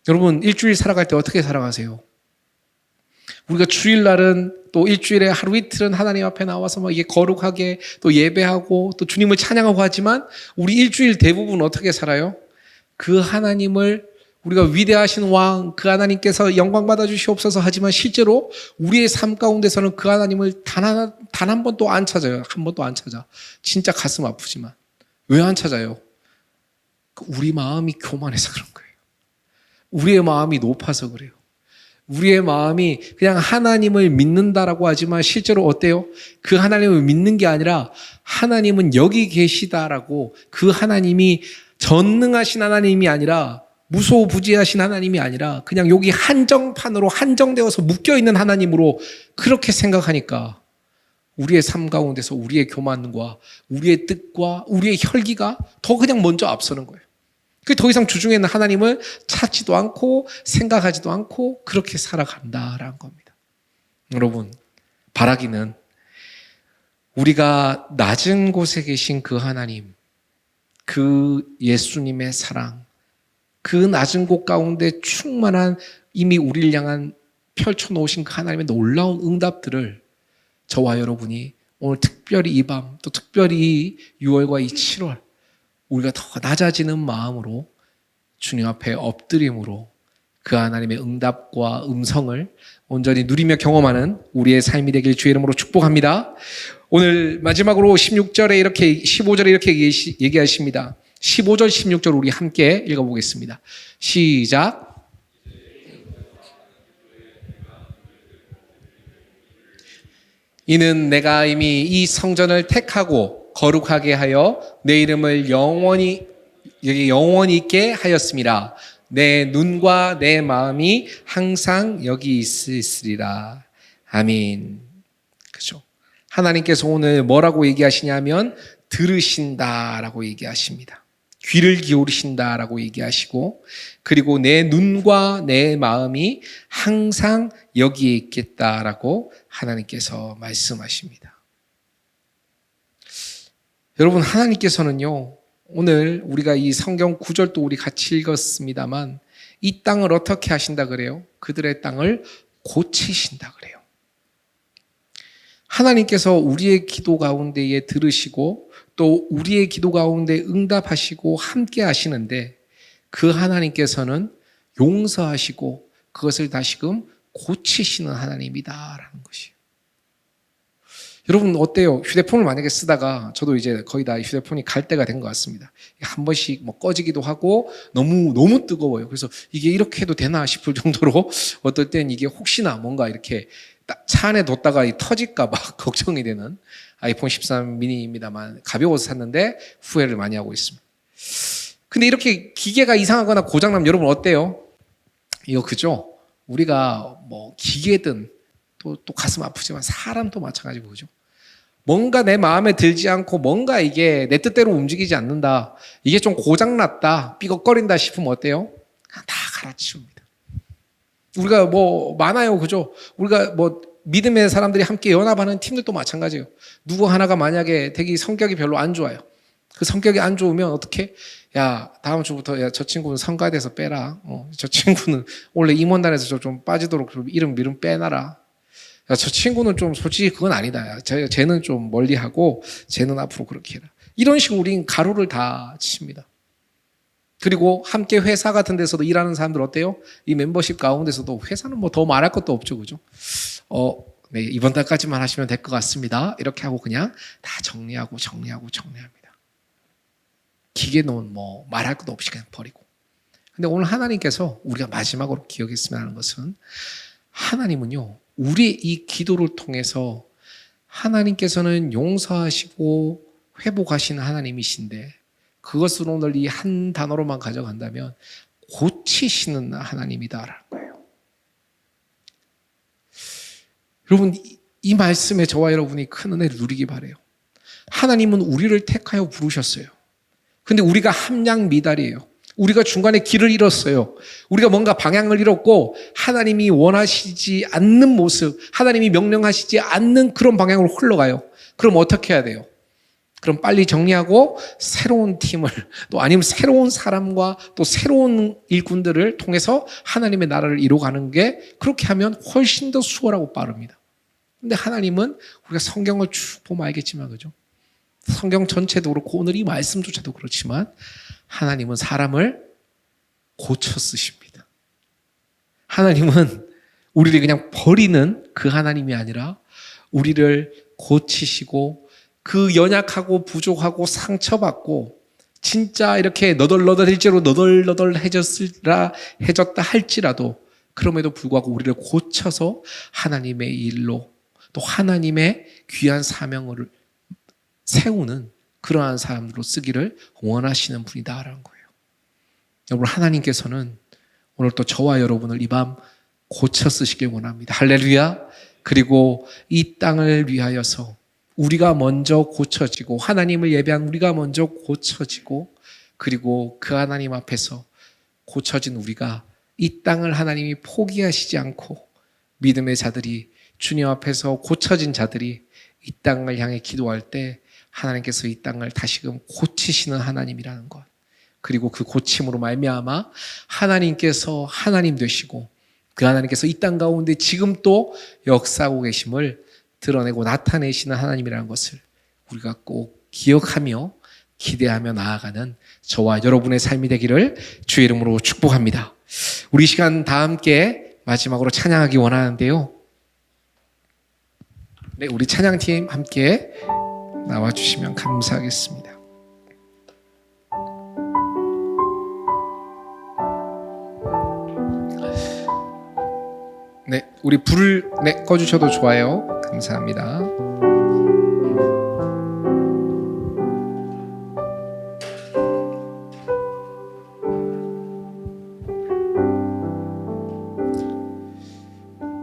여러분, 일주일 살아갈 때 어떻게 살아가세요? 우리가 주일날은 또 일주일에 하루 이틀은 하나님 앞에 나와서 막 이게 거룩하게 또 예배하고 또 주님을 찬양하고 하지만 우리 일주일 대부분 어떻게 살아요? 그 하나님을 우리가 위대하신 왕, 그 하나님께서 영광 받아 주시옵소서 하지만 실제로 우리의 삶 가운데서는 그 하나님을 단 한 번도 안 찾아요. 한 번도 안 찾아. 진짜 가슴 아프지만. 왜 안 찾아요? 우리 마음이 교만해서 그런 거예요. 우리의 마음이 높아서 그래요. 우리의 마음이 그냥 하나님을 믿는다라고 하지만 실제로 어때요? 그 하나님을 믿는 게 아니라 하나님은 여기 계시다라고, 그 하나님이 전능하신 하나님이 아니라 무소부지하신 하나님이 아니라 그냥 여기 한정판으로 한정되어서 묶여있는 하나님으로 그렇게 생각하니까 우리의 삶 가운데서 우리의 교만과 우리의 뜻과 우리의 혈기가 더 그냥 먼저 앞서는 거예요. 더 이상 주중에 있는 하나님을 찾지도 않고 생각하지도 않고 그렇게 살아간다라는 겁니다. 여러분, 바라기는 우리가 낮은 곳에 계신 그 하나님, 그 예수님의 사랑, 그 낮은 곳 가운데 충만한 이미 우리를 향한 펼쳐놓으신 그 하나님의 놀라운 응답들을 저와 여러분이 오늘 특별히 이 밤, 또 특별히 6월과 이 7월 우리가 더 낮아지는 마음으로 주님 앞에 엎드림으로 그 하나님의 응답과 음성을 온전히 누리며 경험하는 우리의 삶이 되길 주의 이름으로 축복합니다. 오늘 마지막으로 16절에 이렇게 15절에 이렇게 얘기하십니다. 15절 16절 우리 함께 읽어보겠습니다. 시작. 이는 내가 이미 이 성전을 택하고 거룩하게 하여 내 이름을 영원히 있게 하였음이라. 내 눈과 내 마음이 항상 여기 있으리라. 아멘. 그죠? 하나님께서 오늘 뭐라고 얘기하시냐면 들으신다라고 얘기하십니다. 귀를 기울이신다라고 얘기하시고, 그리고 내 눈과 내 마음이 항상 여기에 있겠다라고 하나님께서 말씀하십니다. 여러분, 하나님께서는요, 오늘 우리가 이 성경 구절도 우리 같이 읽었습니다만 이 땅을 어떻게 하신다 그래요? 그들의 땅을 고치신다 그래요. 하나님께서 우리의 기도 가운데에 들으시고 또 우리의 기도 가운데 응답하시고 함께 하시는데 그 하나님께서는 용서하시고 그것을 다시금 고치시는 하나님이다라는 것이에요. 여러분 어때요? 휴대폰을 만약에 쓰다가 저도 이제 거의 다 휴대폰이 갈 때가 된 것 같습니다. 한 번씩 뭐 꺼지기도 하고 너무 뜨거워요. 그래서 이게 이렇게 해도 되나 싶을 정도로 어떨 땐 이게 혹시나 뭔가 이렇게 차 안에 뒀다가 터질까 봐 걱정이 되는 아이폰 13 미니입니다만 가벼워서 샀는데 후회를 많이 하고 있습니다. 근데 이렇게 기계가 이상하거나 고장나면 여러분 어때요? 이거 그죠? 우리가 뭐 기계든 또 가슴 아프지만 사람도 마찬가지고 그죠? 뭔가 내 마음에 들지 않고 뭔가 이게 내 뜻대로 움직이지 않는다. 이게 좀 고장났다. 삐걱거린다 싶으면 어때요? 다 갈아치웁니다. 우리가 뭐 많아요. 그죠? 우리가 뭐 믿음의 사람들이 함께 연합하는 팀들도 마찬가지예요. 누구 하나가 만약에 되게 성격이 별로 안 좋아요. 그 성격이 안 좋으면 어떻게? 야, 다음 주부터 야, 저 친구는 성가대에서 빼라. 저 친구는 원래 임원단에서 좀 빠지도록 이름 빼놔라. 야, 저 친구는 좀 솔직히 그건 아니다. 야, 쟤는 좀 멀리하고 쟤는 앞으로 그렇게 해라. 이런 식으로 우린 가로를 다 칩니다. 그리고 함께 회사 같은 데서도 일하는 사람들 어때요? 이 멤버십 가운데서도 회사는 뭐 더 말할 것도 없죠. 그죠? 네, 이번 달까지만 하시면 될 것 같습니다. 이렇게 하고 그냥 다 정리합니다. 기계는 뭐 말할 것도 없이 그냥 버리고. 근데 오늘 하나님께서 우리가 마지막으로 기억했으면 하는 것은 하나님은요, 우리의 이 기도를 통해서 하나님께서는 용서하시고 회복하시는 하나님이신데 그것을 오늘 이 한 단어로만 가져간다면 고치시는 하나님이다라는 거예요. 여러분, 이 말씀에 저와 여러분이 큰 은혜를 누리기 바라요. 하나님은 우리를 택하여 부르셨어요. 근데 우리가 함량 미달이에요. 우리가 중간에 길을 잃었어요. 우리가 뭔가 방향을 잃었고 하나님이 원하시지 않는 모습, 하나님이 명령하시지 않는 그런 방향으로 흘러가요. 그럼 어떻게 해야 돼요? 그럼 빨리 정리하고 새로운 팀을, 또 아니면 새로운 사람과 또 새로운 일꾼들을 통해서 하나님의 나라를 이루어가는 게, 그렇게 하면 훨씬 더 수월하고 빠릅니다. 근데 하나님은, 우리가 성경을 쭉 보면 알겠지만, 그죠? 성경 전체도 그렇고 오늘 이 말씀조차도 그렇지만 하나님은 사람을 고쳐 쓰십니다. 하나님은 우리를 그냥 버리는 그 하나님이 아니라 우리를 고치시고, 그 연약하고 부족하고 상처받고 진짜 이렇게 너덜너덜해지로 너덜너덜해졌다 할지라도, 그럼에도 불구하고 우리를 고쳐서 하나님의 일로, 또 하나님의 귀한 사명을 세우는 그러한 사람으로 쓰기를 원하시는 분이다라는 거예요. 여러분, 하나님께서는 오늘 또 저와 여러분을 이 밤 고쳐 쓰시길 원합니다. 할렐루야. 그리고 이 땅을 위하여서 우리가 먼저 고쳐지고, 하나님을 예배한 우리가 먼저 고쳐지고, 그리고 그 하나님 앞에서 고쳐진 우리가 이 땅을 하나님이 포기하시지 않고, 믿음의 자들이, 주님 앞에서 고쳐진 자들이 이 땅을 향해 기도할 때 하나님께서 이 땅을 다시금 고치시는 하나님이라는 것, 그리고 그 고침으로 말미암아 하나님께서 하나님 되시고 그 하나님께서 이 땅 가운데 지금 또 역사하고 계심을 드러내고 나타내시는 하나님이라는 것을 우리가 꼭 기억하며 기대하며 나아가는 저와 여러분의 삶이 되기를 주의 이름으로 축복합니다. 우리 시간 다 함께 마지막으로 찬양하기 원하는데요. 네, 우리 찬양팀 함께 나와주시면 감사하겠습니다. 네, 우리 불을 꺼주셔도 좋아요. 감사합니다.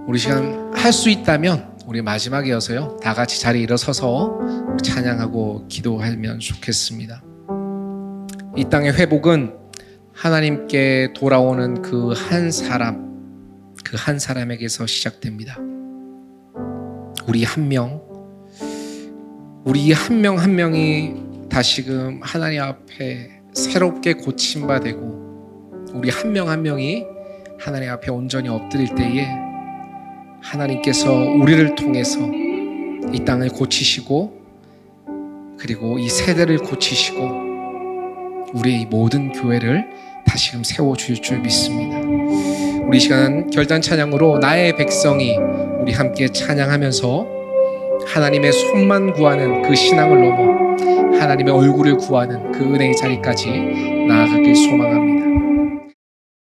우리 시간 할 수 있다면 우리 마지막이어서요, 다 같이 자리에 일어서서 찬양하고 기도하면 좋겠습니다. 이 땅의 회복은 하나님께 돌아오는 그 한 사람에게서 시작됩니다. 우리 한 명 한 명이 다시금 하나님 앞에 새롭게 고침받고, 우리 한 명 한 명이 하나님 앞에 온전히 엎드릴 때에 하나님께서 우리를 통해서 이 땅을 고치시고, 그리고 이 세대를 고치시고 우리의 이 모든 교회를 다시금 세워주실 줄 믿습니다. 우리 시간 결단 찬양으로 나의 백성이, 우리 함께 찬양하면서 하나님의 손만 구하는 그 신앙을 넘어 하나님의 얼굴을 구하는 그 은혜의 자리까지 나아가길 소망합니다.